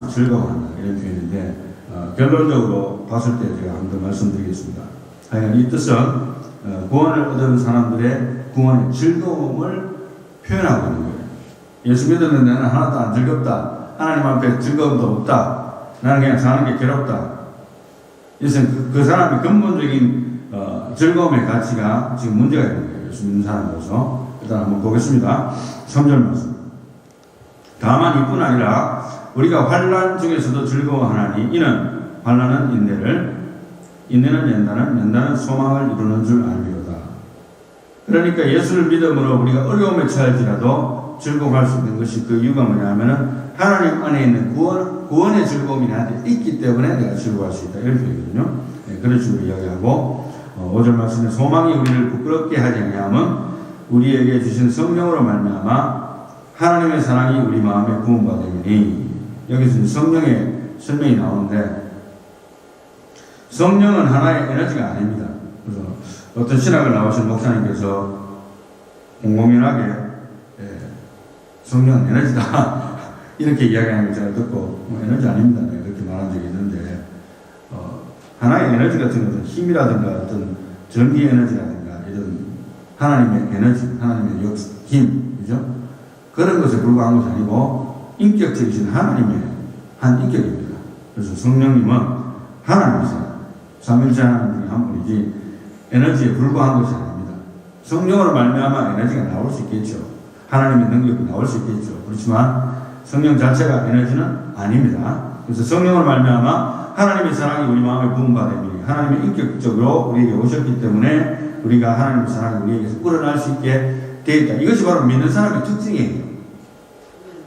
즐거워한다 이런 표현인데 결론적으로 봤을 때 제가 한 번 말씀드리겠습니다. 하여간 이 뜻은 구원을 얻은 사람들의 구원의 즐거움을 표현하고 있는 거예요. 예수 믿었는데 나는 하나도 안 즐겁다. 하나님 앞에 즐거움도 없다. 나는 그냥 사는 게 괴롭다. 이것은 그 사람의 근본적인 즐거움의 가치가 지금 문제가 있는 거예요. 예수 믿는 사람으로서. 일단 한번 보겠습니다. 3절 말씀. 다만 이뿐 아니라 우리가 환난 중에서도 즐거워하나니 이는 환난은 인내는 연단은 소망을 이루는 줄 알미로다. 그러니까 예수를 믿음으로 우리가 어려움에 처할지라도 즐거워할 수 있는 것이 그 이유가 뭐냐면은 하나님 안에 있는 구원의 즐거움이 나한테 있기 때문에 내가 즐거워할 수 있다. 이런 표현이거든요. 네, 그런 식으로 이야기하고 5절 말씀에 소망이 우리를 부끄럽게 하지 아니함은 우리에게 주신 성령으로 말미암아 하나님의 사랑이 우리 마음에 부음받음이니. 여기서 성령의 설명이 나오는데 성령은 하나의 에너지가 아닙니다. 그래서 어떤 신학을 나오신 목사님께서 공공연하게 성령은 에너지다 이렇게 이야기하는 걸 제가 듣고 에너지 아닙니다. 그렇게 말한 적이 있는데 하나의 에너지 같은 것은 힘이라든가 어떤 전기 에너지라든가 이런 하나님의 에너지, 하나님의 힘, 그죠? 그런 것에 불과한 것이 아니고 인격적이신 하나님의 한 인격입니다. 그래서 성령님은 하나님이세요. 삼일째 하나님 중에 한 분이지 에너지에 불과한 것이 아닙니다. 성령으로 말미암아 에너지가 나올 수 있겠죠. 하나님의 능력이 나올 수 있겠죠. 그렇지만 성령 자체가 에너지는 아닙니다. 그래서 성령으로 말미암아 하나님의 사랑이 우리 마음에 부음받음이니 하나님의 인격적으로 우리에게 오셨기 때문에 우리가 하나님의 사랑이 우리에게서 우러날 수 있게 되어 있다. 이것이 바로 믿는 사람의 특징이에요.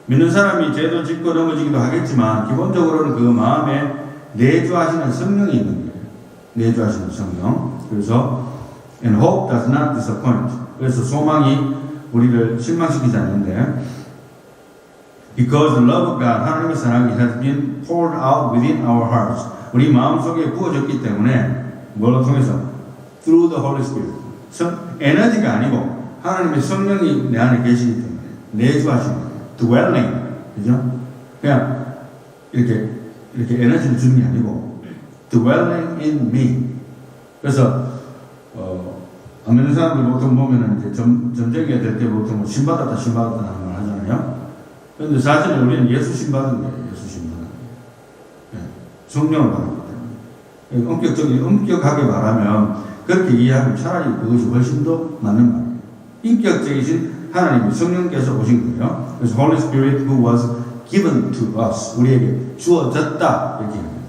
믿는 사람이 죄도 짓고 넘어지기도 하겠지만 기본적으로는 그 마음에 내주하시는 성령이 있는 거예요. 내주하시는 성령. 그래서 and hope does not disappoint. 그래서 소망이 우리를 실망시키지 않는데 because the love of God, 하나님의 사랑이 has been poured out within our hearts. 우리 마음속에 부어졌기 때문에 뭘로 통해서? through the Holy Spirit. 에너지가 아니고 하나님의 성령이 내 안에 계시기 때문에 내주하시는 거예요. dwelling. 그죠? 그냥 이렇게 에너지를 주는 게 아니고 dwelling in me. 그래서 안 믿는 사람들 보통 보면은 이제 점쟁이가 될 때 보통 신받았다 하는 말 하잖아요. 그런데 사실은 우리는 예수 신받은 거예요. 예수 신받은 거예요. 네. 성령을 받았기 때문에. 엄격하게 말하면 그렇게 이해하면 차라리 그것이 훨씬 더 맞는 말이에요. 인격적이신 하나님이 성령께서 오신 거예요. 그래서 Holy Spirit who was given to us. 우리에게 주어졌다. 이렇게 합니다.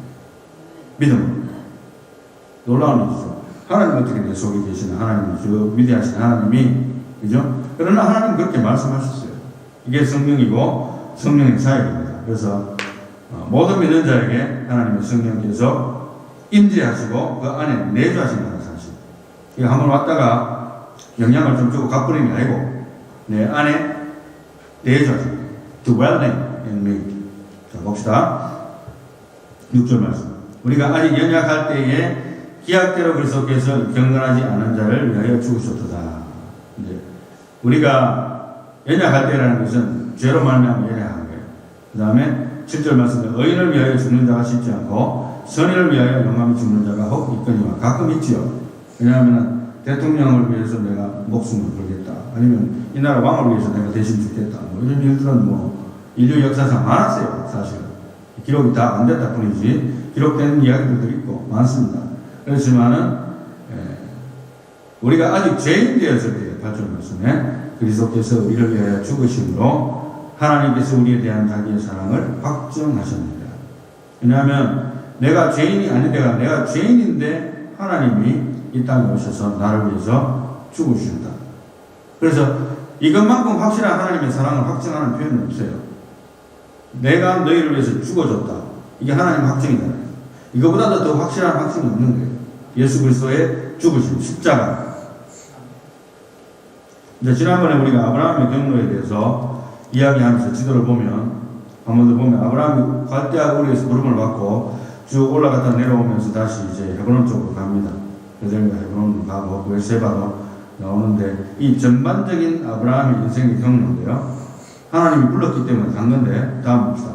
믿음. 놀라운 일이죠. 하나님 어떻게 내 속에 계시는 하나님이 저 위대하신 하나님이, 그죠? 그러나 하나님 그렇게 말씀하셨어요. 이게 성령이고 성령의 사역입니다. 그래서 모든 믿는 자에게 하나님의 성령께서 임재하시고 그 안에 내주하신다는 사실. 이거 한번 왔다가 영향을 좀 주고 가버리는 게 아니고 내 안에 내주하십니다. dwelling in me. 자, 봅시다. 6절 말씀. 우리가 아직 연약할 때에 기약대로 그리스도께서 경건하지 않은 자를 위하여 죽으셨도다. 이제 우리가 연약할 때라는 것은 죄로 말미암아 연약한 거예요. 그 다음에 7절 말씀에 의인을 위하여 죽는 자가 쉽지 않고 선인을 위하여 용감히 죽는 자가 혹 있거니와 가끔 있지요. 왜냐하면 대통령을 위해서 내가 목숨을 걸겠다. 아니면 이 나라 왕을 위해서 내가 대신 죽겠다. 뭐 이런 일들은 인류 역사상 많았어요. 사실 기록이 다 안 됐다 뿐이지 기록된 이야기들도 있고 많습니다. 그렇지만은 우리가 아직 죄인 되었을 때 8절 말씀에 그리스도께서 우리를 위하여 죽으심으로 하나님께서 우리에 대한 자기의 사랑을 확증하셨습니다. 왜냐하면 내가 죄인이 아닌데가 내가 죄인인데 하나님이 이 땅에 오셔서 나를 위해서 죽으신다. 그래서 이것만큼 확실한 하나님의 사랑을 확증하는 표현은 없어요. 내가 너희를 위해서 죽어줬다. 이게 하나님 확증이다. 이거보다도 더 확실한 확증이 없는 거예요. 예수 그리스도의 죽으심, 십자가. 이제 지난번에 우리가 아브라함의 경로에 대해서 이야기하면서 지도를 보면 한 번 더 보면 아브라함이 갈대아 우리에서 부름을 받고 쭉 올라갔다 내려오면서 다시 이제 헤브론 쪽으로 갑니다. 베델과 헤브론으로 가고 베르세바로 나오는데 이 전반적인 아브라함의 인생의 경로인데요. 하나님이 불렀기 때문에 간 건데 다음 봅시다.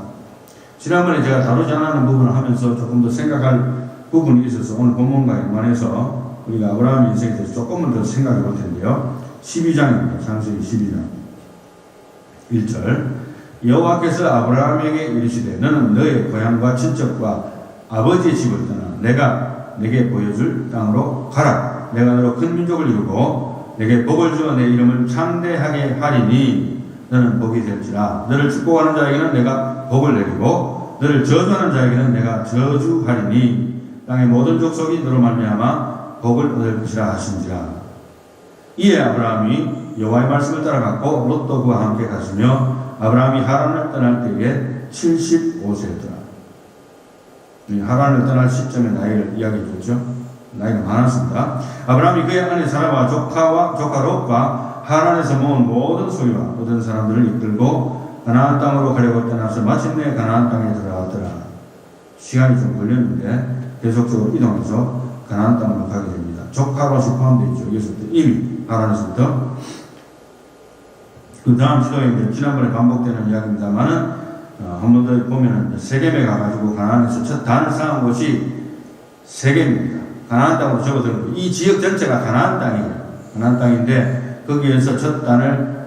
지난번에 제가 다루지 않았는 부분을 하면서 조금 더 생각할 부분이 있어서 오늘 본문과 연관해서 우리가 아브라함 인생에 대해서 조금은 더 생각해 볼 텐데요. 12장입니다. 창세기 12장 1절. 여호와께서 아브라함에게 이르시되 너는 너의 고향과 친척과 아버지의 집을 떠나 내가 내게 보여줄 땅으로 가라. 내가 너로 큰 민족을 이루고 내게 복을 주어 내 이름을 창대하게 하리니 너는 복이 될지라. 너를 축복하는 자에게는 내가 복을 내리고 너를 저주하는 자에게는 내가 저주하리니 땅의 모든 족속이 너로 말미암아 복을 얻을 것이라 하신지라. 이에 아브라함이 여호와의 말씀을 따라갔고 롯도 그와 함께 갔으며 아브라함이 하란을 떠날 때에 75세였더라. 하란을 떠날 시점의 나이를 이야기해 줬죠. 나이가 많았습니다. 아브라함이 그의 아내 사라와 조카 롯과 하란에서 모은 모든 소유와 얻은 사람들을 이끌고 가나안 땅으로 가려고 떠나서 마침내 가나안 땅에 들어갔더라. 시간이 좀 걸렸는데 계속적으로 이동해서 가나안 땅으로 가게 됩니다. 조카 롯이 포함되어 있죠. 여기서부터 이미 하란에서부터 그 다음 지도에 지난번에 반복되는 이야기입니다만은 한 번 더 보면은 세겜에 가가지고 가나안에서 첫 단을 쌓은 곳이 세겜입니다. 가나안 땅으로 접어드는 이 지역 전체가 가나안 땅이에요. 가나안 땅인데 거기에서 첫 단을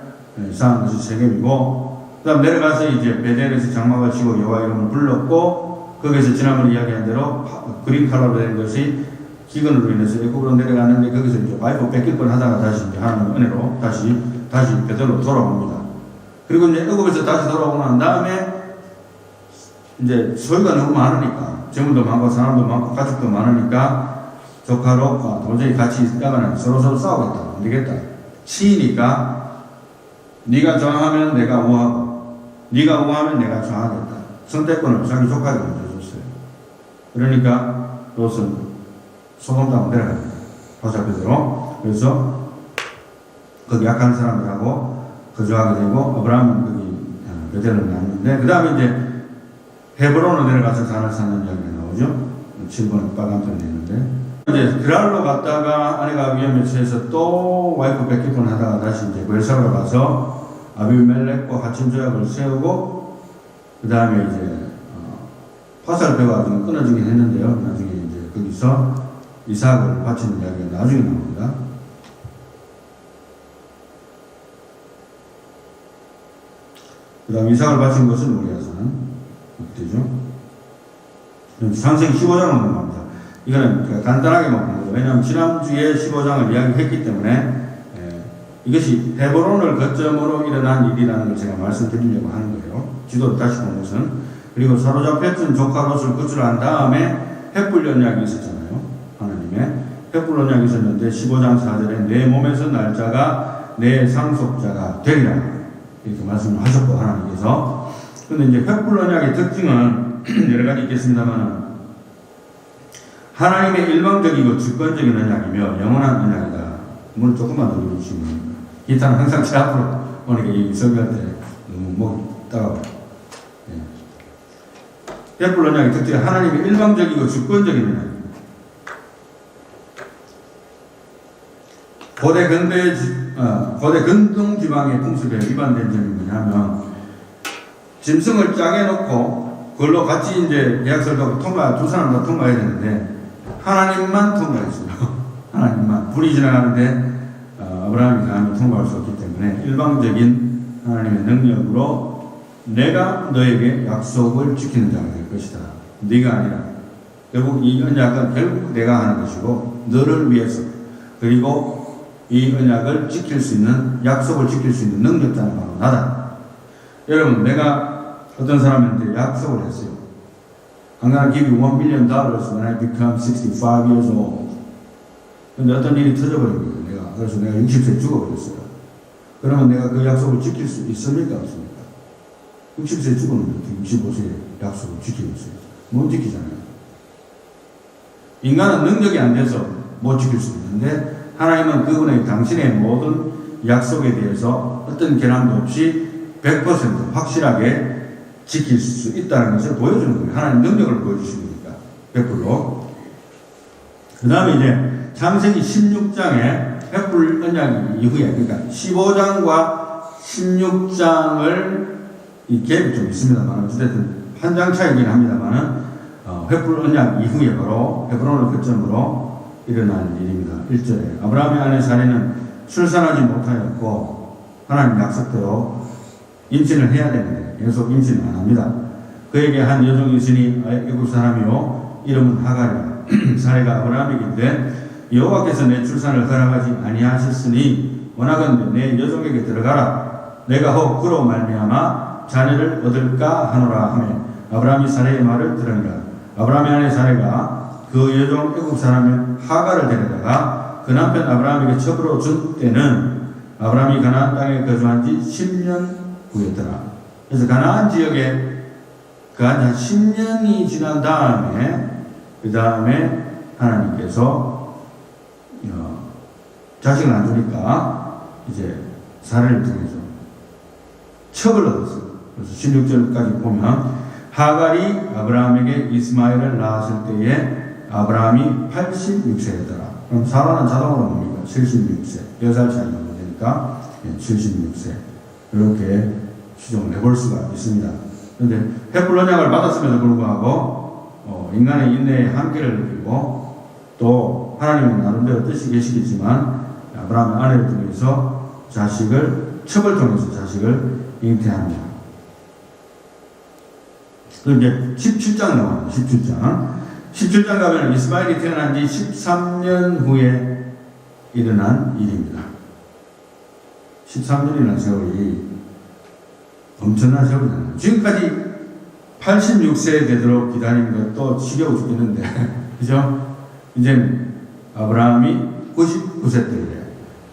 쌓은 것이 세겜이고 그다음 내려가서 이제 베델에서 장막을 치고 여호와 이름을 불렀고 거기서 지난번에 이야기한 대로 그린 칼라로 된 것이 기근으로 인해서 애굽으로 내려갔는데 거기서 이제 와이프 뺏길 뻔 하다가 다시 이제 하나님 은혜로 다시 베델로 돌아옵니다. 그리고 이제 애굽에서 다시 돌아오고 난 다음에 이제 소유가 너무 많으니까 재물도 많고 사람도 많고 가족도 많으니까 조카 롯과 도저히 같이 있다가는 서로 싸우겠다. 안 되겠다. 치이니까 네가 저항하면 내가 우하고 네가 우하면 내가 저항하겠다. 선택권을 자기 조카에게 줬어요. 그러니까 롯은 소돔 땅으로 내려갑니다. 바사베드로. 그래서 거기 약한 사람들하고 거주하게 되고 아브라함은 거기 베델을 나왔는데 그 다음에 이제 헤브론으로 내려가서 산을 쌓는 이야기가 나오죠. 7번 빨간편에 있는데 이제 그랄로 갔다가 아내가 위험에 처해서 또 와이프 뺏길 뻔 하다가 다시 이제 베르사로 가서 아비멜렉과 하친 조약을 세우고 그 다음에 이제 화살배가 좀 끊어지긴 했는데요. 나중에 이제 거기서 이삭을 바치는 이야기가 나중에 나옵니다. 그 다음 이삭을 바친 것은 우리아산 되죠. 창세기 15장을 넘어갑니다. 이거는 간단하게 먹는 거죠. 왜냐하면 지난주에 15장을 이야기했기 때문에 이것이 헤브론을 거점으로 일어난 일이라는 걸 제가 말씀드리려고 하는 거예요. 지도를 다시 본 것은. 그리고 사로잡혔던 조카 롯을 구출한 다음에 횃불 언약이 있었잖아요. 하나님의 횃불 언약이 있었는데 15장 4절에 내 몸에서 날 자가 내 상속자가 되리라 이렇게 말씀을 하셨고 하나님께서. 그런데 이제 횃불 언약의 특징은 여러 가지 있겠습니다만 하나님의 일방적이고 주권적인 언약이며 영원한 언약이다. 문을 조금만 더 열어주시면 됩니다. 기타는 항상 제 앞으로 오니까 이 설교할 때 너무 목이 따가워요. 횃불 언약의 특징은 하나님의 일방적이고 주권적인 언약입니다. 고대 근동 지방의 풍습에 위반된 점이 뭐냐면 짐승을 짜게 놓고 그걸로 같이 이제 계약서를 하고 두 사람 다 통과해야 되는데 하나님만 통과했어요. 하나님만. 불이 지나가는데 아브라함이 가면 통과할 수 없기 때문에 일방적인 하나님의 능력으로 내가 너에게 약속을 지키는 자가 될 것이다. 네가 아니라. 결국 이 언약은 결국 내가 하는 것이고 너를 위해서 그리고 이 언약을 지킬 수 있는 약속을 지킬 수 있는 능력자는 바로 나다. 여러분 내가 어떤 사람한테 약속을 했어요. I'm gonna give you $1 million when I become 65 years old. 근데 어떤 일이 터져버린 거예요. 그래서 내가 60세에 죽어버렸어요. 그러면 내가 그 약속을 지킬 수 있습니까? 없습니까? 60세에 죽었는데 65세에 약속을 지키고 있어요. 못 지키잖아요. 인간은 능력이 안 돼서 못 지킬 수 있는데 하나님은 그분의 당신의 모든 약속에 대해서 어떤 결함도 없이 100% 확실하게 지킬 수 있다는 것을 보여주는 거예요. 하나님 능력을 보여주시니까 100%. 그 다음에 이제 창세기 16장에 횃불 언약 이후에 그러니까 15장과 16장을 이 갭이 좀 있습니다만 어쨌든 한 장 차이긴 합니다만은 횃불 언약 이후에 바로 헤브론을 거점으로 일어난 일입니다. 1절에 아브라함의 아내 사례는 출산하지 못하였고 하나님 약속대로 임신을 해야 되는데 계속 임신을 안 합니다. 그에게 한 여종이 있으니 애굽 사람이요 이름은 하갈이라. 사례가 아브라함에게 이르되 여호와께서 내 출산을 허락하지 아니하셨으니 원하건대 내 여종에게 들어가라. 내가 혹 그로 말미암아 자녀를 얻을까 하노라 하며 아브라함이 사례의 말을 들으니라. 아브라함의 아내 사례가 그 여종 애굽 사람인 하갈을 데려다가 그 남편 아브라함에게 첩으로 준 때는 아브라함이 가나안 땅에 거주한 지 10년 후였더라. 그래서 가나안 지역에 한 10년이 지난 다음에 그 다음에 하나님께서 자식을 안 주니까 이제 사례를 통해서 첩을 얻었어요. 그래서 16절까지 보면 하갈이 아브라함에게 이스마엘을 낳았을 때에 아브라함이 86세였더라. 그럼 사라는 자동으로 뭡니까? 76세. 4살 차이 나면 되니까 76세. 이렇게 추정을 해볼 수가 있습니다. 그런데 횃불 언약을 받았음에도 불구하고 인간의 인내에 한계를 느끼고 또 하나님은 나름대로 뜻이 계시겠지만 아브라함의 아내를 통해서 첩을 통해서 자식을 잉태합니다. 그리고 이제 17장 나와요. 17장 가면 이스마엘이 태어난 지 13년 후에 일어난 일입니다. 13년이라는 세월이 엄청난 세월이잖아요. 지금까지 86세 되도록 기다리는 것도 지겨워 죽겠는데, 그죠? 이제 아브라함이 99세 때래요.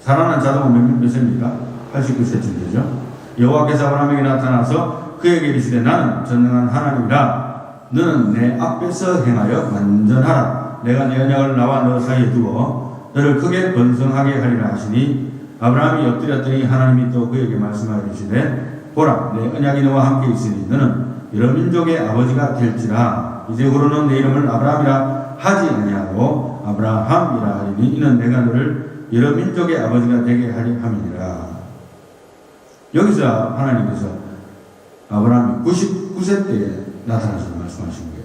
살아난 자동은 몇 세입니까? 89세쯤 되죠? 여호와께서 아브라함에게 나타나서 그에게 이르시되 나는 전능한 하나님이라. 너는 내 앞에서 행하여 완전하라. 내가 내 언약을 나와 너 사이에 두고 너를 크게 번성하게 하리라 하시니 아브라함이 엎드렸더니 하나님이 또 그에게 말씀하여 이르시되 보라 내 언약이 너와 함께 있으니 너는 여러 민족의 아버지가 될지라. 이제후로는 내 이름을 아브라함이라 하지 아니하고 아브라함이라 하리니 이는 내가 너를 여러 민족의 아버지가 되게 하리 함이니라. 여기서 하나님께서 아브라함이 99세 때에 나타나서 말씀하신 거예요.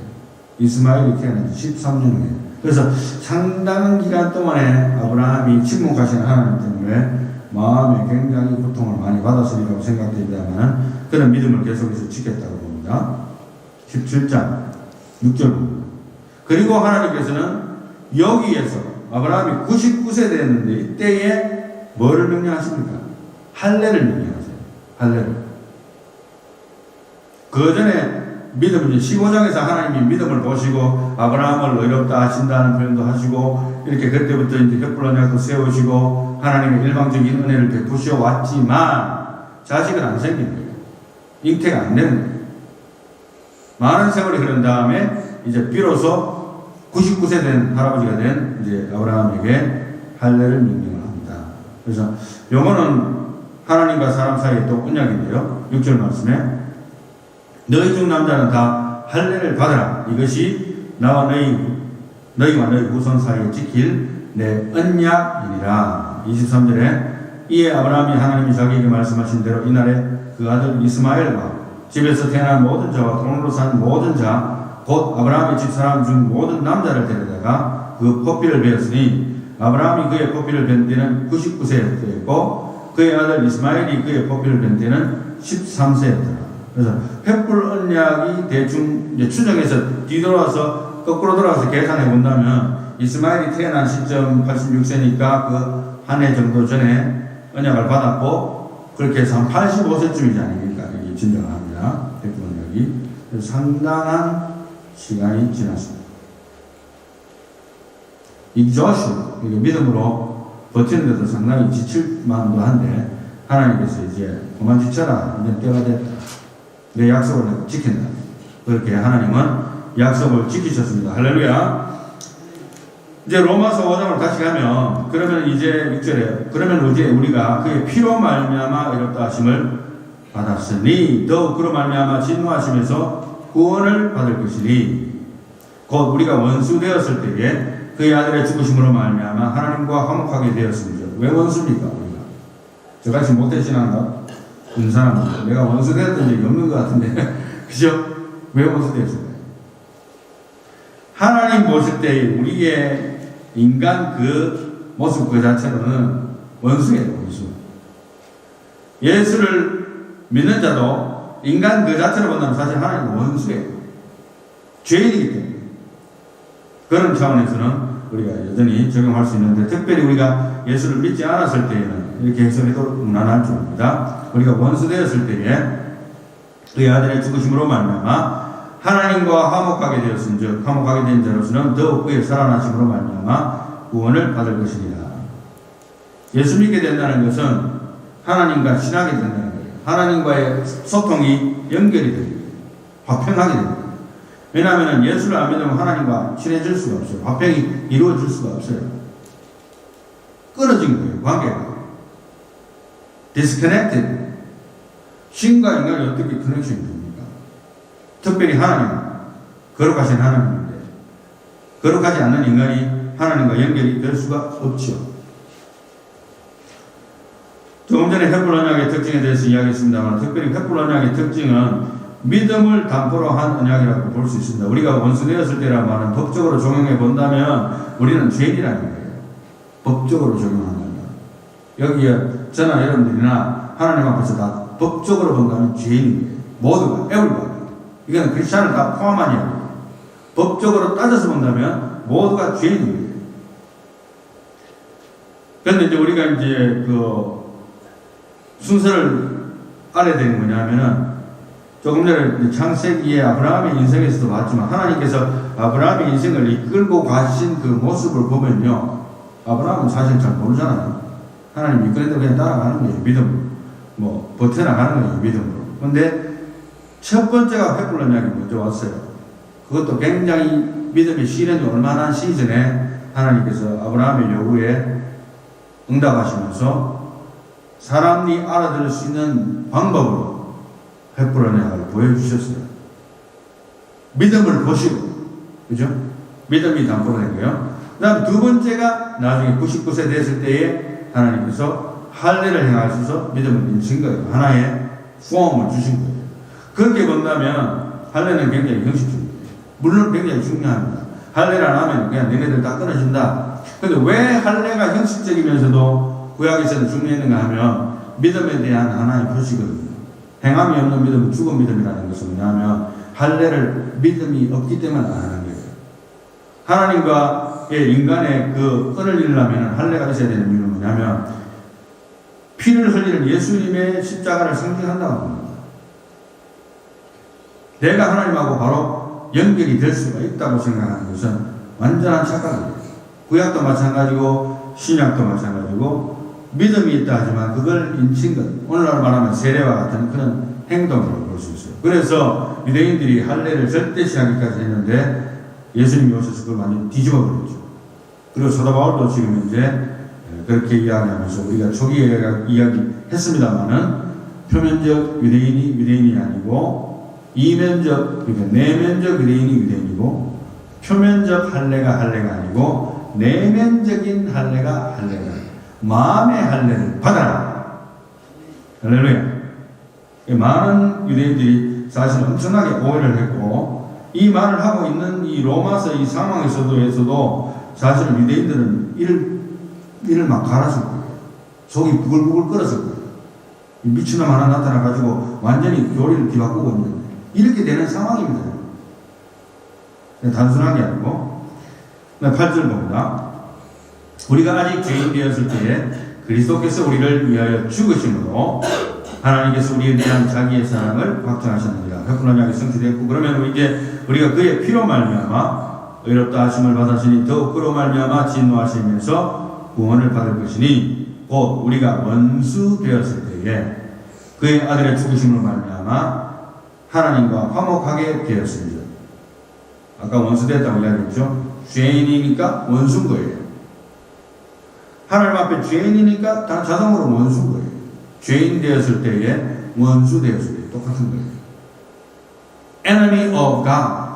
이스마엘이 태어난 지 13년 후에. 그래서 상당한 기간 동안에 아브라함이 침묵하신 하나님 때문에 마음에 굉장히 고통을 많이 받았으리라고 생각됩니다만 그런 믿음을 계속해서 지켰다고 봅니다. 17장 6절 봅니다. 그리고 하나님께서는 여기에서 아브라함이 99세 됐는데 이때에 뭐를 명령하십니까? 할례를 명령하세요. 할례를. 그 전에 믿음은 15장에서 하나님이 믿음을 보시고 아브라함을 의롭다 하신다는 표현도 하시고 이렇게 그때부터 이제 횃불 언약도 세우시고 하나님의 일방적인 은혜를 베푸셔 왔지만 자식은 안 생긴 거예요. 잉태가 안 되는 거예요. 많은 세월이 흐른 다음에 이제 비로소 99세 된 할아버지가 된 이제 아브라함에게 할례를 명령을 합니다. 그래서 요거는 하나님과 사람 사이에 또 언약인데요. 6절 말씀에 너희 중 남자는 다 할례를 받으라. 이것이 나와 너희와 너희 후손 사이에 지킬 내 언약이니라. 23절에 이에 아브라함이 하나님이 자기에게 말씀하신 대로 이날에 그 아들 이스마엘과 집에서 태어난 모든 자와 돈으로 산 모든 자 곧 아브라함의 집사람 중 모든 남자를 데려다가 그 포피를 베었으니 아브라함이 그의 포피를 벤 때는 99세였고 그의 아들 이스마엘이 그의 포피를 벤 때는 13세였더라. 그래서 횃불 언약이 대충 이제 추정해서 뒤돌아서 거꾸로 돌아가서 계산해 본다면 이스마엘이 태어난 시점 86세니까 그 한 해 정도 전에 언약을 받았고 그렇게 해서 한 85세쯤이지 아닙니까? 이게 진정을 합니다. 횃불 언약이. 그래서 상당한 시간이 지났습니다. 이 조슈 믿음으로 버티는데도 상당히 지칠 마음도 한데 하나님께서 이제 그만 지쳐라. 이제 때가 됐다. 내 약속을 지킨다. 그렇게 하나님은 약속을 지키셨습니다. 할렐루야. 이제 로마서 5장을 다시 가면 그러면 이제 6절에 그러면 이제 우리가 그의 피로 말미암아 의롭다 하심을 받았으니 더욱 그로 말미암아 진노하심에서 구원을 받을 것이니 곧 우리가 원수 되었을 때에 그의 아들의 죽으심으로 말미암아 하나님과 화목하게 되었습니다. 왜 원수입니까? 우리가 저같이 못되지않나 은 사람 내가 원수 되었던 적이 없는 것 같은데 그죠? 왜 원수 되었을까요? 하나님 보실 때 우리의 인간 그 모습 그 자체로는 원수예요, 원수. 예수를 믿는 자도 인간 그 자체로 본다면 사실 하나님은 원수예요. 죄인이기 때문에. 그런 차원에서는 우리가 여전히 적용할 수 있는데, 특별히 우리가 예수를 믿지 않았을 때에는 이렇게 해석해도 무난할 줄입니다. 우리가 원수 되었을 때에 그의 아들의 죽으심으로 말미암아 하나님과 화목하게 되었은즉 화목하게 된 자로서는 더욱 그의 살아나심으로 말미암아 구원을 받을 것이니라. 예수 믿게 된다는 것은 하나님과 친하게 된다는 거예요. 하나님과의 소통이 연결이 됩니다. 화평하게 됩니다. 왜냐하면 예수를 안 믿으면 하나님과 친해질 수가 없어요. 화평이 이루어질 수가 없어요. 끊어진 거예요, 관계가. disconnected. 신과 인간이 어떻게 커넥션이 됩니까? 특별히 하나님, 거룩하신 하나님인데 거룩하지 않는 인간이 하나님과 연결이 될 수가 없죠. 조금 전에 횃불 언약의 특징에 대해서 이야기했습니다만, 특별히 횃불 언약의 특징은 믿음을 담보로 한 언약이라고 볼 수 있습니다. 우리가 원수되었을 때란 말은 법적으로 적용해 본다면 우리는 죄인이라는 거예요. 법적으로 적용한다. 여기에 저나 여러분들이나 하나님 앞에서 다 법적으로 본다면 죄인이에요. 모두가, everybody. 이건 크리스찬을 다 포함한 이야기예요. 법적으로 따져서 본다면 모두가 죄인이에요. 그런데 이제 우리가 이제 그 순서를 알아야 되는 뭐냐면은, 조금 전에 창세기의 아브라함의 인생에서도 봤지만 하나님께서 아브라함의 인생을 이끌고 가신 그 모습을 보면요, 아브라함은 사실 잘 모르잖아요. 하나님 이끌어도 그냥 따라가는 거예요. 믿음으로. 뭐 버텨나가는 거예요. 믿음으로. 그런데 첫 번째가 횃불 언약이 먼저 왔어요. 그것도 굉장히 믿음의 시련이 얼마나 시즌에 하나님께서 아브라함의 요구에 응답하시면서 사람이 알아들을 수 있는 방법으로 횃불 언약을 보여주셨어요. 믿음을 보시고, 그죠? 믿음이 담보가 된 거예요. 그 다음 두 번째가 나중에 99세 됐을 때에 하나님께서 할례를 행하셔서 믿음을 인친 거예요. 하나의 포함을 주신 거예요. 그렇게 본다면 할례는 굉장히 형식적이에요. 물론 굉장히 중요합니다. 할례를 안 하면 그냥 너네들 다 끊어진다. 그런데 왜 할례가 형식적이면서도 구약에서는 중요했는가 하면 믿음에 대한 하나의 표시거든요. 행함이 없는 믿음은 죽은 믿음이라는 것은 뭐냐면 할례를 믿음이 없기 때문에 안 하는 거예요. 하나님과의 인간의 그 끈을 잃으려면 할례가 있어야 되는 이유는 뭐냐면 피를 흘리는 예수님의 십자가를 상징한다고 합니다. 내가 하나님하고 바로 연결이 될 수가 있다고 생각하는 것은 완전한 착각이에요. 구약도 마찬가지고 신약도 마찬가지고 믿음이 있다 하지만 그걸 인친 것, 오늘날 말하면 세례와 같은 그런 행동으로 볼 수 있어요. 그래서 유대인들이 할례를 절대시하기까지 했는데 예수님이 오셔서 그걸 완전히 뒤집어 버렸죠. 그리고 사도 바울도 지금 이제 그렇게 이야기하면서 우리가 초기에 이야기했습니다만은 표면적 유대인이 아니고 이면적, 그러니까 내면적 유대인이 유대인이고 표면적 할례가 아니고 내면적인 할례가 마음의 할례를 받아라. 할렐루야. 많은 유대인들이 사실 엄청나게 오해를 했고, 이 말을 하고 있는 이 로마서 이 상황에서도 사실은 유대인들은 이를 막 갈았을 거예요. 속이 부글부글 끓었을 거예요. 미친놈 하나 나타나가지고 완전히 교리를 뒤바꾸고 있는데, 이렇게 되는 상황입니다. 단순한 게 아니고, 8절 봅니다. 우리가 아직 죄인 되었을 때에 그리스도께서 우리를 위하여 죽으심으로 하나님께서 우리에 대한 자기의 사랑을 확증하셨느니라. 횃불 언약이 성취되었고, 그러면 이제 우리가 그의 피로 말미암아 의롭다 하심을 받았으니 더욱 그로 말미암아 진노하시면서 구원을 받을 것이니, 곧 우리가 원수 되었을 때에 그의 아들의 죽으심으로 말미암아 하나님과 화목하게 되었습니다. 아까 원수 되었다고 이야기했죠. 죄인이니까 원수인 거예요. 하나님 앞에 죄인이니까 다 자동으로 원수인 거예요. 죄인 되었을 때에 원수 되었을 때 똑같은 거예요. Enemy of God.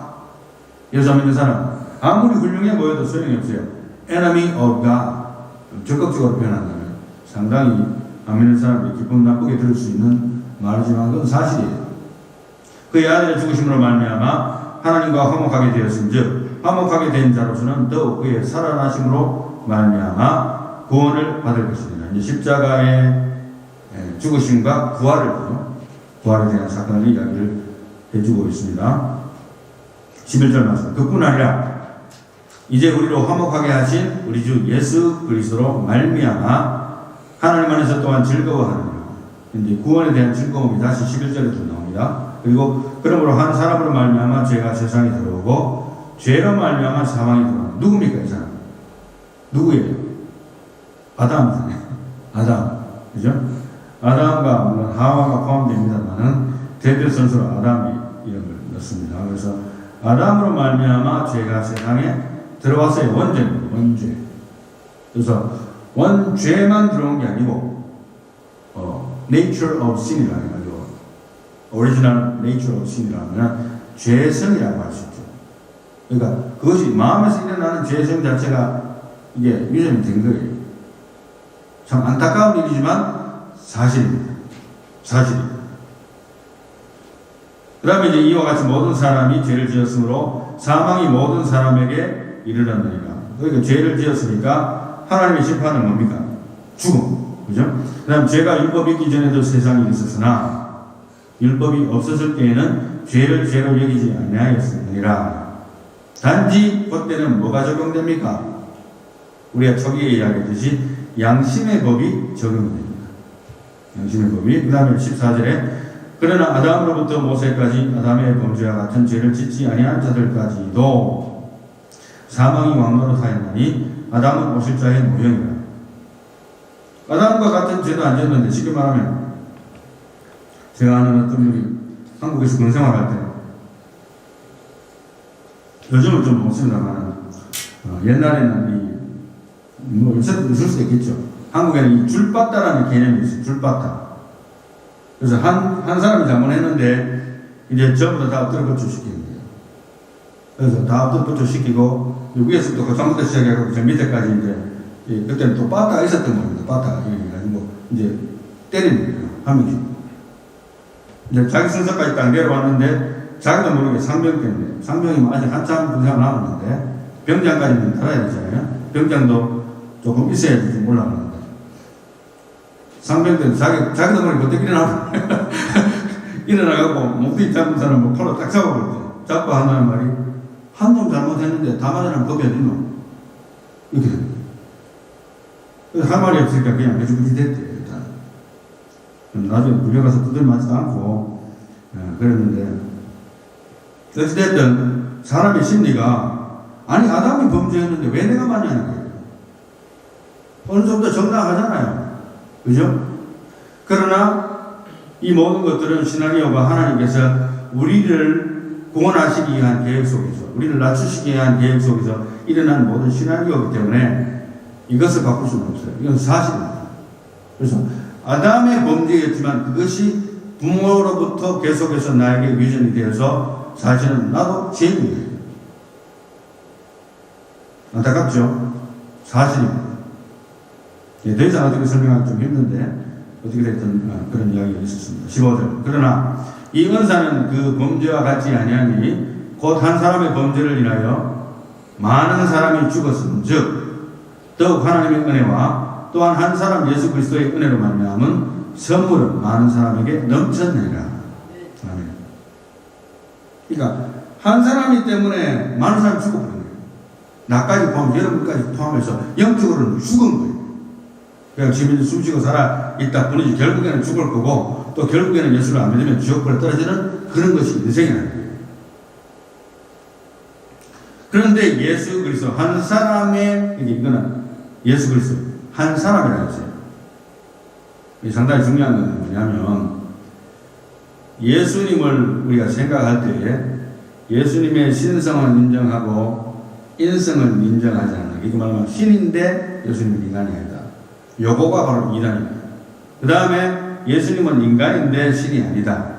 여자 믿는 사람 아무리 훌륭해 보여도 소용이 없어요. Enemy of God. 적극적으로 표현한다면 상당히 안 믿는 사람이 기분 나쁘게 들을 수 있는 말이지만 그건 사실이에요. 그의 아들의 죽으심으로 말미암아 하나님과 화목하게 되었은즉 화목하게 된 자로서는 더욱 그의 살아나심으로 말미암아 구원을 받을 것이니라. 이제 십자가의 죽으심과 부활에 대한 사건을 이야기를 해주고 있습니다. 11절 말씀. 그뿐 아니라 이제 우리로 화목하게 하신 우리 주 예수 그리스도로 말미암아 하나님 안에서 또한 즐거워하느니라. 근데 구원에 대한 즐거움이 다시 11절에도 나옵니다. 그리고 그러므로 한 사람으로 말미암아 죄가 세상에 들어오고 죄로 말미암아 사망이 들어오고 누굽니까 이 사람? 누구예요? 아담이잖아요. 아담, 그죠? 아담과 물론 하와가 포함됩니다만은 대표 선수로 아담이 이름을 넣습니다. 그래서 아담으로 말미암아 죄가 세상에 들어왔어요. 원죄. 그래서 원죄만 들어온 게 아니고 nature of sin이라고 해가지고 original nature of sin이라면 죄성이라고 할 수 있죠. 그러니까 그것이 마음에서 일어나는 죄성 자체가 이게 유전이 된 거예요. 참 안타까운 일이지만 사실입니다. 그 다음에 이제 이와 같이 모든 사람이 죄를 지었으므로 사망이 모든 사람에게 이르렀느니라. 그러니까 죄를 지었으니까 하나님의 심판은 뭡니까? 죽음. 그죠? 그 다음 죄가 율법이 있기 전에도 세상에 있었으나 율법이 없었을 때에는 죄를 죄로 여기지 아니하였으니라. 단지 그때는 뭐가 적용됩니까? 우리가 초기에 이야기했듯이 양심의 법이 적용됩니다. 양심의 법이. 그 다음에 14절에 그러나 아담으로부터 모세까지 아담의 범죄와 같은 죄를 짓지 아니한 자들까지도 사망이 왕노릇하였나니 아담은 오실 자의 모형이라. 아담과 같은 죄도 안 지었는데 쉽게 말하면 제가 아는 어떤 분이 한국에서 군생활할 때 요즘은 좀 못습니다만 옛날에는 요새도 있을 수 있겠죠. 한국에는 이 줄바따라는 개념이 있어요. 줄바따. 그래서 한 사람이 잘못했는데 이제 전부 다 엎드려 뻗쳐 시키는 거예요. 그래서 다 엎드려 뻗쳐 시키고 위에서부터 그 전부터 시작해서 저 밑에까지 이제 그때는 또 바따가 있었던 겁니다. 바따가 가지고 이제 때리는 거예요. 한 명씩. 이제 자기 순서까지 딱 내려왔는데 자기도 모르게 상병 때문에 상병이 아직 한참 군생활 남았는데 병장까지는 달아야 되잖아요. 병장도 조금 있어야지 좀 올라가는 거예요. 상병 때는 자기도 모르게 그때 일어나가고 목뒤 잡은 사람 뭐 팔로 딱 잡아버렸대. 잡고 한다는 말이 한 놈 잘못했는데 다 맞으라면 겁이 어딨노? 이렇게 됩니다. 그래서 할 말이 없으니까 그냥 매주부지 됐대. 일단 나중에 불려 가서 두들 맞지도 않고 그랬는데 어찌됐든 사람의 심리가 아니 아담이 범죄했는데 왜 내가 맞냐는 거예요. 어느 정도 정당하잖아요. 그죠? 그러나 이 모든 것들은 시나리오가 하나님께서 우리를 구원하시기 위한 계획 속에서 우리를 낮추시기 위한 계획 속에서 일어난 모든 시나리오이기 때문에 이것을 바꿀 수는 없어요. 이건 사실입니다. 그래서 아담의 범죄였지만 그것이 부모로부터 계속해서 나에게 위전이 되어서 사실은 나도 죄인이에요. 안타깝죠? 사실입니다. 더 이상 어떻게 설명하기 좀 힘든데 어떻게 됐든 그런 이야기가 있었습니다. 15절. 그러나 이 은사는 그 범죄와 같지 아니하니 곧 한 사람의 범죄를 인하여 많은 사람이 죽었음즉 더욱 하나님의 은혜와 또한 한 사람 예수 그리스도의 은혜로 말미암은 선물은 많은 사람에게 넘쳤느니라. 아멘. 그러니까 한 사람이 때문에 많은 사람이 죽어버린 거예요. 나까지 포함, 여러분까지 포함해서 영적으로는 죽은 거예요. 그냥 지금 숨쉬고 살아 있다 뿐이지 결국에는 죽을 거고 또 결국에는 예수를 안 믿으면 지옥불에 떨어지는 그런 것이 인생이라는 거예요. 그런데 예수 그리스도 한 사람의 이거는 예수 그리스도 한 사람이라고 했어요. 상당히 중요한 건 뭐냐면 예수님을 우리가 생각할 때에 예수님의 신성을 인정하고 인성을 인정하지 않는 이거 말하면 신인데 예수님은 인간이 아니다. 요거가 바로 이단입니다. 그 다음에 예수님은 인간인데 신이 아니다.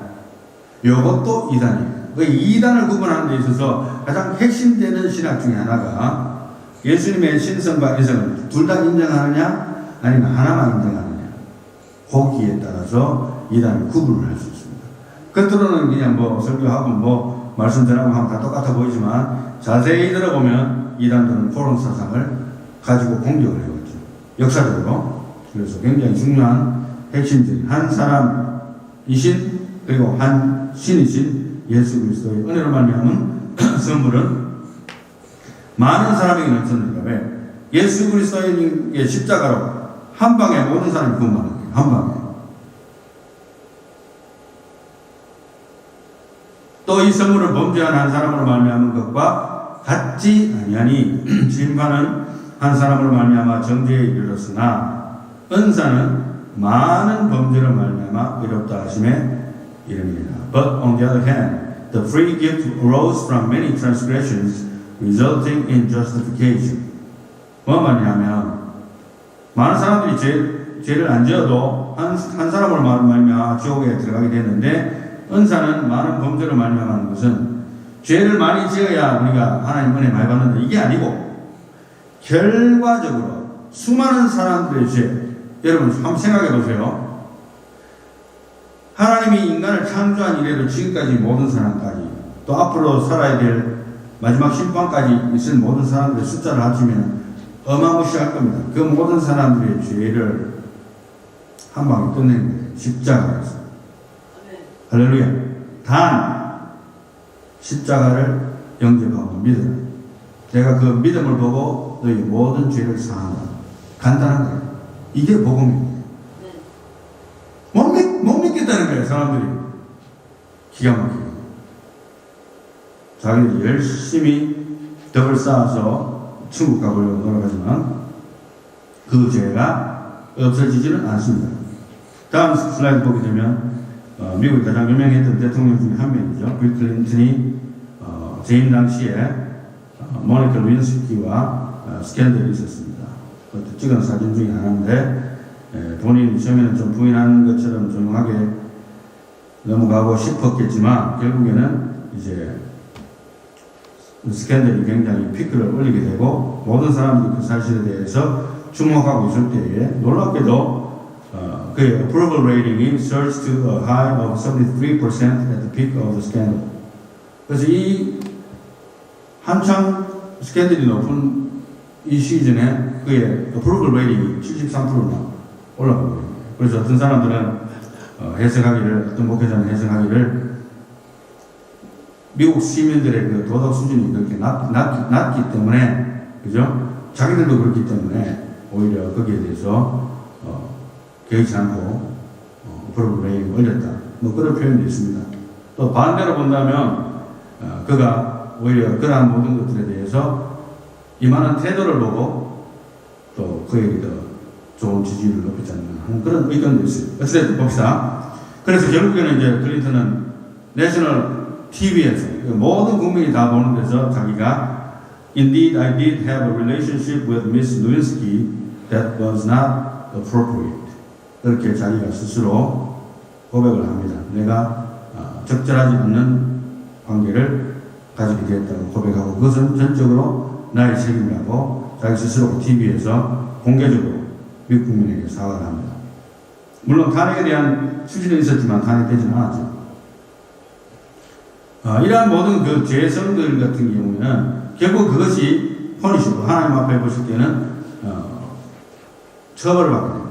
요것도 이단입니다. 그 이단을 구분하는 데 있어서 가장 핵심되는 신학 중에 하나가 예수님의 신성과 인성을 둘 다 인정하느냐 아니면 하나만 인정하느냐 거기에 따라서 이단을 구분을 할 수 있습니다. 겉으로는 그냥 뭐 설교하고 뭐 말씀 전하고 하면 다 똑같아 보이지만 자세히 들어보면 이단들은 그런 사상을 가지고 공격을 해왔죠. 역사적으로. 그래서 굉장히 중요한 핵심들이 한 사람이신 그리고 한 신이신 예수 그리스도의 은혜로 말미암은 선물은 많은 사람에게 넘쳤는가. 왜? 예수 그리스도의 십자가로 한 방에 모든 사람이 구원받는 거예요. 한 방에. 또 이 선물을 범죄한 한 사람으로 말미암은 것과 같지 아니하니 심판은 한 사람으로 말미암아 정죄에 이르렀으나 은사는 많은 범죄로 말미암아 의롭다 하심에 이릅니다. But on the other hand, the free gift arose from many transgressions, resulting in justification. 뭐 말이냐면 많은 사람들이 죄를 안 지어도 한 사람으로 말미암아 지옥에 들어가게 됐는데 은사는 많은 범죄로 말미암는 것은 죄를 많이 지어야 우리가 하나님 은혜 많이 받는다 이게 아니고 결과적으로 수많은 사람들의 죄 여러분 한번 생각해 보세요. 하나님이 인간을 창조한 이래로 지금까지 모든 사람까지 또 앞으로 살아야 될 마지막 심판까지 있을 모든 사람들의 숫자를 합치면 어마무시할 겁니다. 그 모든 사람들의 죄를 한 방에 끝낸 거예요. 십자가에서. 할렐루야. 단 십자가를 영접하고 믿어라. 내가 그 믿음을 보고 너희 모든 죄를 사한다. 간단한 거예요. 이게 복음입니다. 못 믿겠다는 거예요. 사람들이. 기가 막히게. 자기들이 열심히 덕을 쌓아서 천국 가보려고 노력하지만 그 죄가 없어지지는 않습니다. 다음 슬라이드 보게 되면 미국의 가장 유명했던 대통령 중에 한 명이죠. 빌 클린턴이 재임 당시에 모니카 루인스키와 스캔들이 있었습니다. 그것도 찍은 사진 중에 하나인데 본인이 처음에는 좀 부인한 것처럼 조용하게 넘어가고 싶었겠지만 결국에는 이제 스캔들이 굉장히 피크를 올리게 되고 모든 사람들이 그 사실에 대해서 주목하고 있을 때에 놀랍게도 그의 approval rating이 surged to a high of 73% at the peak of the scandal. 그래서 이 한창 스캔들이 높은 이 시즌에 그의 approval rating이 73%나 올라가고 있습니다. 그래서 어떤 사람들은 해석하기를 어떤 목회자는 해석하기를 미국 시민들의 그 도덕 수준이 그렇게 낮기 때문에 그죠? 자기들도 그렇기 때문에 오히려 거기에 대해서 개의치 않고 approval rating을 올렸다. 뭐 그런 표현도 있습니다. 또 반대로 본다면 그가 오히려 그러한 모든 것들에 대해서 이만한 태도를 보고 또 그에게 더 좋은 지지율을 높이지 않는 하는 그런 의견도 있어요. 어쨌든 봅시다. 그래서 결국에는 이제 클린턴은 내셔널 TV에서 모든 국민이 다 보는 데서 자기가 Indeed, I did have a relationship with Miss Lewinsky that was not appropriate. 그렇게 자기가 스스로 고백을 합니다. 내가 적절하지 않는 관계를 가지게 되었다고 고백하고 그것은 전적으로 나의 책임이라고 자기 스스로 TV에서 공개적으로 미국 국민에게 사과를 합니다. 물론 탄핵에 대한 추진은 있었지만 탄핵되지는 않았죠. 이러한 모든 그 죄성들 같은 경우에는 결국 그것이 퍼니시로 하나님 앞에 보실 때는 처벌을 받게 됩니다.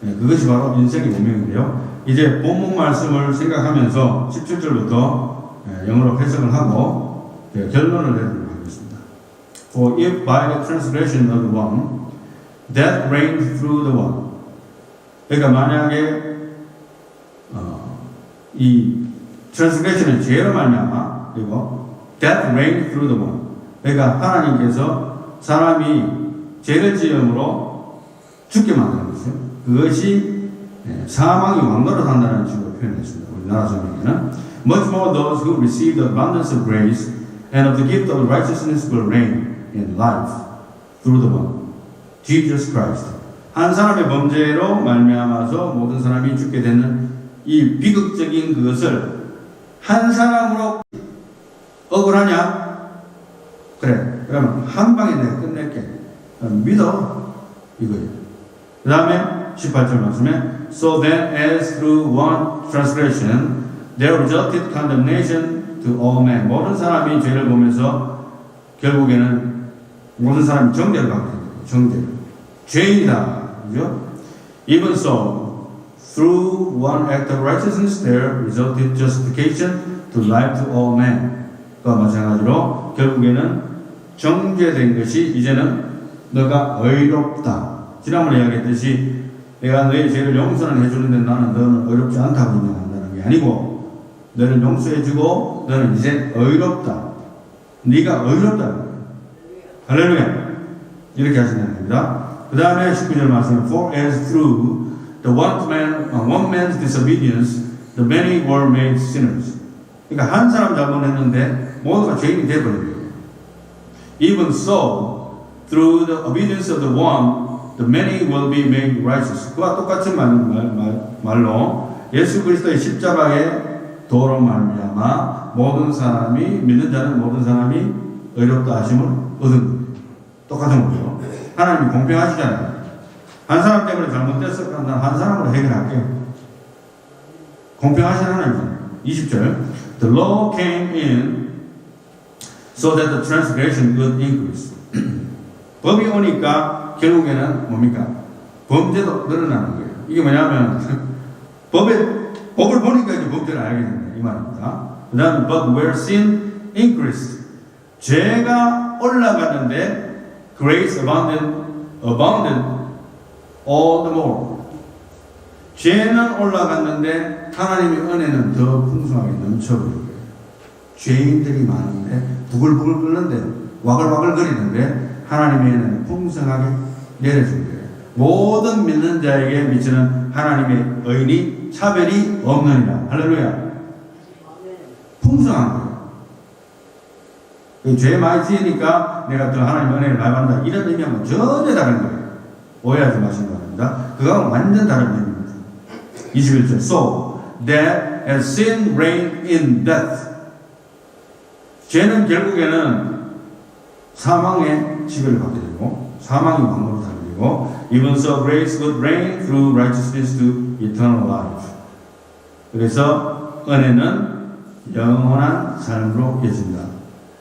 네, 그것이 바로 인생의 운명인데요. 이제 본문 말씀을 생각하면서 17절부터 영어로 해석을 하고 결론을 내도록 하겠습니다. For if by the transgression of the one, death reigned through the one. 그러니까 만약에 이 transgression은 죄로 말미암아 그리고 death reigned through the one. 그러니까 하나님께서 사람이 죄를 지음으로 죽게 만드는 것이요. 그것이 사망이 왕노릇한다는 식으로 표현했습니다. 우리나라 성경에는 much more those who receive the abundance of grace and of the gift of righteousness will reign in life through the one, Jesus Christ. 한 사람의 범죄로 말미암아서 모든 사람이 죽게 되는 이 비극적인 그것을 한 사람으로 억울하냐? 그래. 그러면 한 방에 내가 끝낼게. 믿어. 이거예요. 그 다음에 18절 말씀에 So then as through one transgression There resulted condemnation to all men. 모든 사람이 죄를 보면서 결국에는 모든 사람이 정죄를 받게 됩니다. 정죄. 죄인이다. 그죠? Even so, through one act of righteousness there resulted justification to life to all men. 그와 마찬가지로 결국에는 정죄된 것이 이제는 너가 의롭다. 지난번에 이야기했듯이 내가 너의 죄를 용서는 해주는데 나는 너는 의롭지 않다고 인정한다는 게 아니고 너를 용서해주고 너는 이제 의롭다. 네가 의롭다. 할렐루야. 이렇게 하시면 됩니다. 그 다음에 19절 말씀. For as through the one man's disobedience the many were made sinners. 그러니까 한 사람 잘못했는데 모두가 죄인이 되어버린 거예요. Even so, through the obedience of the one, the many will be made righteous. 그와 똑같은 말로 예수 그리스도의 십자가의 도로 말미암아 모든 사람이 믿는 자는 모든 사람이 의롭다 하심을 얻은 거예요. 똑같은 거죠. 하나님이 공평하시잖아요. 한 사람 때문에 잘못됐을 거면 난 한 사람으로 해결할게요. 공평하신 하나님이잖아요. 20절. The law came in so that the transgression would increase. 법이 오니까 결국에는 뭡니까? 범죄도 늘어나는 거예요. 이게 뭐냐면 법을 보니까 이제 범죄를 알게 된다 이 말입니다. 그 다음에 but where sin increased, 죄가 올라갔는데 grace abounded all the more. 죄는 올라갔는데 하나님의 은혜는 더 풍성하게 넘쳐버린 거예요. 죄인들이 많은데 부글부글 끓는데 와글와글 거리는데 하나님의 은혜는 풍성하게 내려준 거예요. 모든 믿는 자에게 미치는 하나님의 의인이 차별이 없느니라. 할렐루야. 풍성한 거예요. 죄 많이 지으니까 내가 더 하나님의 은혜를 많이 받는다. 이런 의미하고는 전혀 다른 거예요. 오해하지 마시기 바랍니다. 그거하고는 완전 다른 의미입니다. 21절. So that as sin reigned in death. 죄는 결국에는 사망의 지배를 받게 되고 사망이 왕으로 살리고 even so grace would reign through righteousness to eternal life. 그래서 은혜는 영원한 삶으로 이어진다.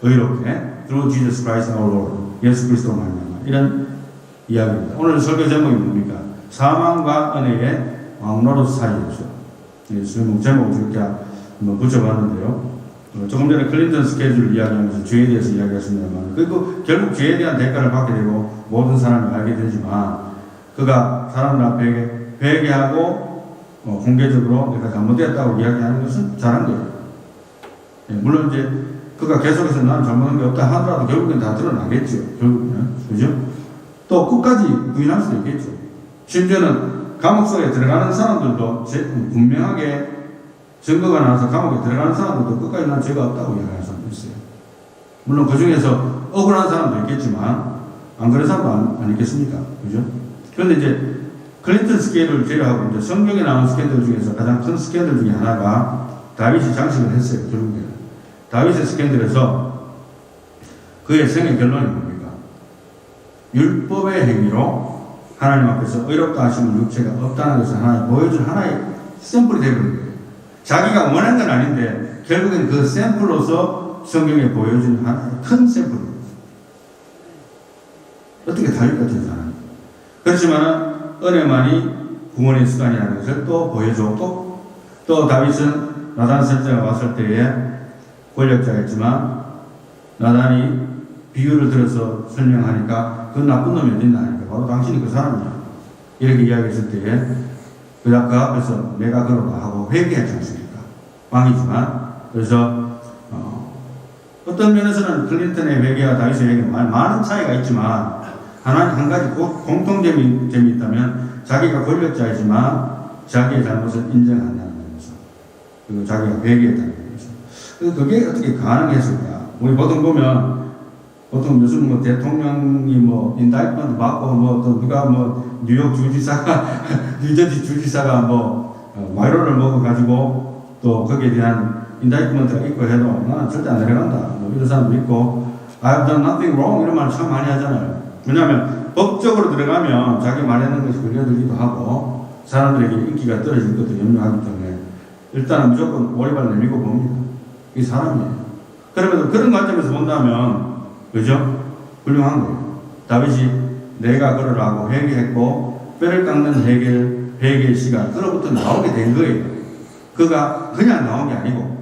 의롭게 through Jesus Christ our Lord. 예수 그리스도로 말미암아. 이런 이야기입니다. 오늘 설교 제목이 뭡니까? 사망과 은혜의 왕노릇 사이였죠. 제목을 이렇게 한번 붙여봤는데요. 조금 전에 클린턴 스케줄 이야기하면서 죄에 대해서 이야기했습니다만, 그리고 결국 죄에 대한 대가를 받게 되고 모든 사람이 알게 되지만, 그가 사람들 앞에 회개하고 공개적으로 내가 잘못했다고 이야기하는 것은 잘한 거예요. 물론 이제 그가 계속해서 나는 잘못한 게 없다 하더라도 결국엔 다 드러나겠죠. 결국에는. 그죠? 또 끝까지 부인할 수도 있겠죠. 심지어는 감옥 속에 들어가는 사람들도 분명하게 증거가 나와서 감옥에 들어가는 사람들도 끝까지 난 죄가 없다고 이야기하는 사람도 있어요. 물론 그 중에서 억울한 사람도 있겠지만 안 그런 사람도 아니겠습니까? 그죠? 그런데 이제 클린턴 스캔들 제외하고 이제 성경에 나온 스캔들 중에서 가장 큰 스캔들 중에 하나가 다윗이 장식을 했어요. 결국에는 다윗의 스캔들에서 그의 생애 결론이 뭡니까? 율법의 행위로 하나님 앞에서 의롭다 하심을 육체가 없다는 것을 하나님 보여준 하나의 샘플이 되버린 거예요. 자기가 원한 건 아닌데 결국엔 그 샘플로서 성경에 보여준 하나의 큰 샘플입니다. 어떻게 다윗 같은 사람? 그렇지만 은혜만이 구원의 수단이라는 것을 또 보여줬고, 또 다윗은 나단 선지자가 왔을 때에 권력자였지만 나단이 비유를 들어서 설명하니까 그 나쁜 놈이 어딨나 하니까 바로 당신이 그 사람이야 이렇게 이야기했을 때에 그 앞에서 내가 그러다 하고 회개하지 않습니까? 왕이지만. 그래서 어떤 면에서는 클린턴의 회개와 다윗의 회개가 많은 차이가 있지만 한 가지 공통점이 있다면 자기가 권력자이지만 자기의 잘못을 인정한다는 거죠. 그리고 자기가 회개했다는 거죠. 그게 어떻게 가능했을까? 우리 보통 보면 요즘 뭐 대통령이 뭐 인다이트먼트 받고 또 누가 뉴욕 주지사가 뉴저지 주지사가 마이로를 먹어가지고 또 거기에 대한 인다이트먼트가 있고 해도 나는 절대 안 내려간다. 이런 사람도 있고 I've done nothing wrong 이런 말 참 많이 하잖아요. 왜냐하면 법적으로 들어가면 자기 말하는 것이 걸려들기도 하고 사람들에게 인기가 떨어질 것도 염려하기 때문에 일단은 무조건 오리발을 내밀고 봅니다. 이 사람이에요. 그러면 그런 관점에서 본다면, 그죠? 훌륭한 거예요. 다윗이 내가 그러라고 회개했고, 뼈를 깎는 회개 시가 그로부터 나오게 된 거예요. 그가 그냥 나온 게 아니고.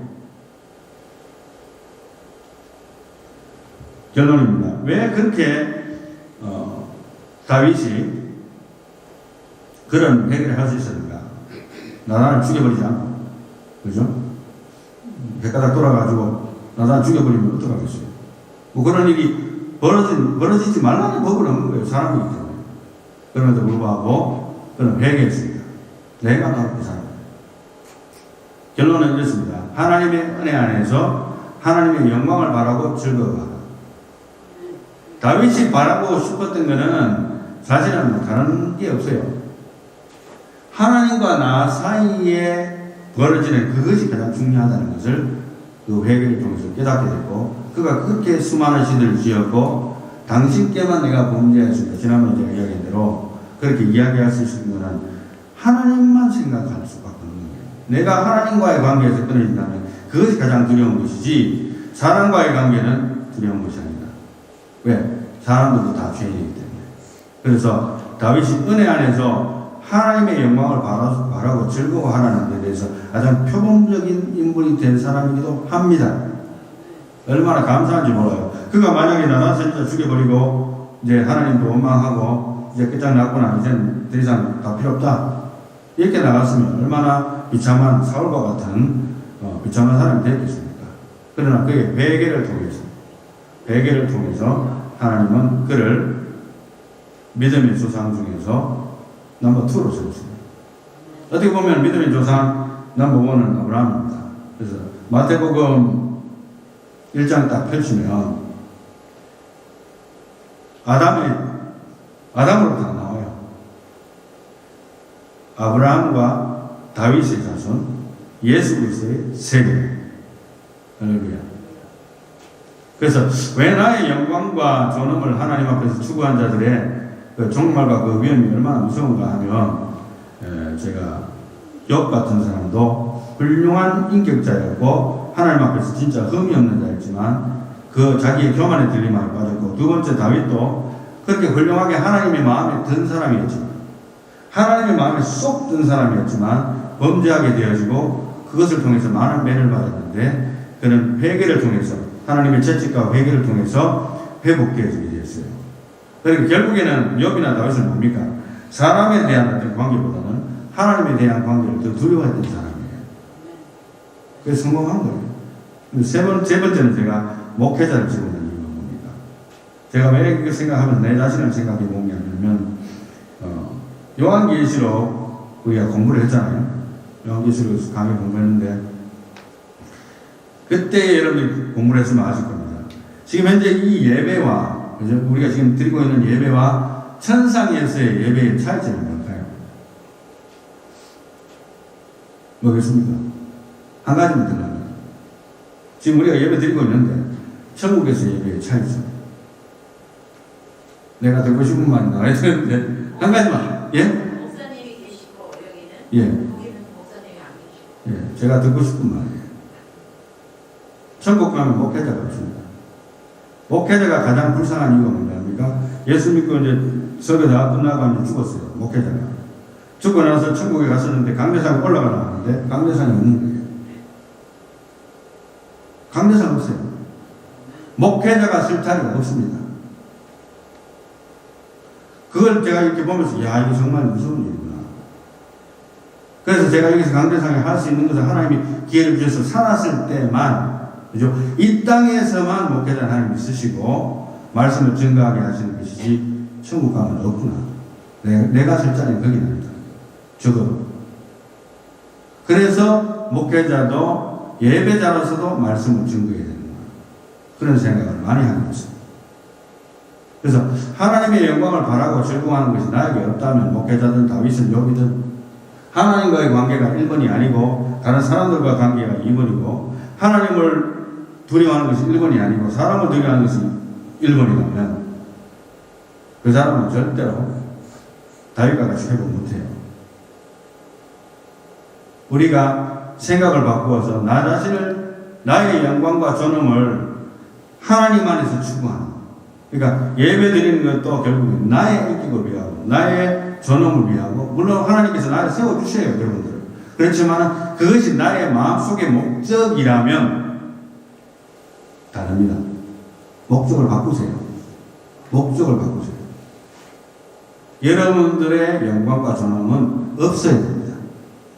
결론입니다. 왜 그렇게, 다윗이 그런 회개를 할 수 있었는가? 나단을 죽여버리지 않고. 그죠? 백가닥 돌아가지고 나단 죽여버리면 어떡하겠어요? 뭐 그런 일이 벌어지지 말라는 법은 없는 거예요. 사람이기 때문에. 그럼에도 불구하고 그는 회개했습니다. 내가 바로 그 사람. 결론은 이렇습니다. 하나님의 은혜 안에서 하나님의 영광을 바라고 즐거워하라. 다윗이 바라고 싶었던 것은 사실은 뭐 다른 게 없어요. 하나님과 나 사이에 벌어지는 그것이 가장 중요하다는 것을 그 회개를 통해서 깨닫게 됐고, 그가 그렇게 수많은 시들을 지었고, 당신께만 내가 범죄했습니다. 지난번에 제가 이야기한 대로 그렇게 이야기할 수 있는 것은 하나님만 생각할 수밖에 없는 거예요. 내가 하나님과의 관계에서 끊어진다면 그것이 가장 두려운 것이지, 사람과의 관계는 두려운 것이 아니다. 왜? 사람들도 다 죄인이기 때문에. 그래서 다윗이 은혜 안에서 하나님의 영광을 바라고 즐거워하라는 데 대해서 가장 표본적인 인물이 된 사람이기도 합니다. 얼마나 감사한지 몰라요. 그가 만약에 나단 선지자 죽여버리고 이제 하나님도 원망하고 이제 끝장났구나, 이제는 더 이상 다 필요 없다, 이렇게 나갔으면 얼마나 비참한 사울과 같은 비참한 사람이 되었겠습니까? 그러나 그의 회개를 통해서 하나님은 그를 믿음의 조상 중에서 넘버 2로 세웠습니다. 어떻게 보면 믿음의 조상 넘버 1은 아브라함입니다. 그래서 마태복음 1장 딱 펼치면 아담으로부터 나와요. 아브라함과 다윗의 자손, 예수 그리스도의 세계. 할렐루야. 그래서 왜 나의 영광과 존엄을 하나님 앞에서 추구한 자들의 그 종말과 그 위험이 얼마나 무서운가 하면, 제가 욥 같은 사람도 훌륭한 인격자였고 하나님 앞에서 진짜 흠이 없는 자였지만 그 자기의 교만에 들림에 빠졌고, 두 번째 다윗도 그렇게 훌륭하게 하나님의 마음에 든 사람이었지만, 하나님의 마음에 쏙 든 사람이었지만 범죄하게 되어지고 그것을 통해서 많은 매를 받았는데, 그는 회개를 통해서, 하나님의 채찍과 회개를 통해서 회복되어지게 되었어요. 그러니까 결국에는 욥이나 다윗은 뭡니까? 사람에 대한 어떤 관계보다는 하나님에 대한 관계를 더 두려워했던 사람이에요. 그래서 성공한 거예요. 세 번째는 제가 목회자를 집어넣는 이유가 뭡니까? 제가 왜 이렇게 생각하면 내 자신을 생각해 보면, 요한계시록 우리가 공부를 했잖아요. 요한계시록 강의 공부했는데, 그때 여러분이 공부를 했으면 아실 겁니다. 지금 현재 이 예배와, 그죠? 우리가 지금 드리고 있는 예배와 천상에서의 예배의 차이점이 뭘까요? 뭐겠습니까? 한 가지만 들어갑니다. 지금 우리가 예배 드리고 있는데 천국에서 예배의 차이점. 내가 듣고 싶은 말이 나와야 되는데 한 가지만. 예? 목사님이 계시고 여기는, 예. 거기는 목사님이 안 계시고. 예, 제가 듣고 싶은 말이에요. 천국 가면 목회자가 없습니다. 목회자가 가장 불쌍한 이유가 뭐냐니까, 예수 믿고 이제 설교 다 끝나고 이제 죽었어요. 목회자가 죽고 나서 천국에 갔었는데 강대상에 올라가 나왔는데 강대상이 없는 거예요. 강대상 없어요. 목회자가 쓸 자리가 없습니다. 그걸 제가 이렇게 보면서, 야, 이거 정말 무서운 일이구나. 그래서 제가 여기서 강대상에 할 수 있는 것은 하나님이 기회를 주셔서 살았을 때만, 그죠? 이 땅에서만 목회자는 하나님이 쓰시고 말씀을 증거하게 하시는 것이지, 천국 가면 없구나. 내가 쓸 자리는 거기 납니다. 적어도. 그래서 목회자도 예배자로서도 말씀을 증거해야 되는 거예요. 그런 생각을 많이 하는 것입니다. 그래서 하나님의 영광을 바라고 즐거워하는 것이 나에게 없다면, 목회자든 다윗은 욥이든 하나님과의 관계가 1번이 아니고 다른 사람들과 관계가 2번이고, 하나님을 두려워하는 것이 1번이 아니고 사람을 두려워하는 것이 1번이라면 그 사람은 절대로 다윗과 같이 회복 못해요. 우리가 생각을 바꾸어서 나 자신을 나의 영광과 존엄을 하나님 안에서 추구하는. 그러니까 예배 드리는 것도 결국은 나의 인격을 위하고 나의 존엄을 위하고, 물론 하나님께서 나를 세워주셔요, 여러분들. 그렇지만 그것이 나의 마음속의 목적이라면 다릅니다. 목적을 바꾸세요. 목적을 바꾸세요. 여러분들의 영광과 존엄은 없어야 됩니다.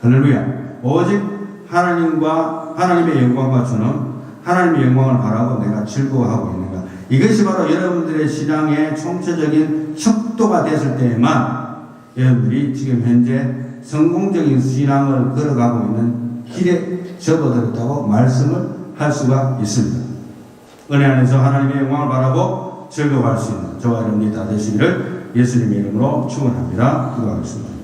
할렐루야. 오직 하나님의 영광과 존엄, 하나님의 영광을 바라고 내가 즐거워하고 있는가. 이것이 바로 여러분들의 신앙의 총체적인 척도가 됐을 때에만 여러분들이 지금 현재 성공적인 신앙을 걸어가고 있는 길에 접어들었다고 말씀을 할 수가 있습니다. 은혜 안에서 하나님의 영광을 바라고 즐거워할 수 있는 저와 여러분이 다 되시기를 예수님의 이름으로 축원합니다. 기도하겠습니다.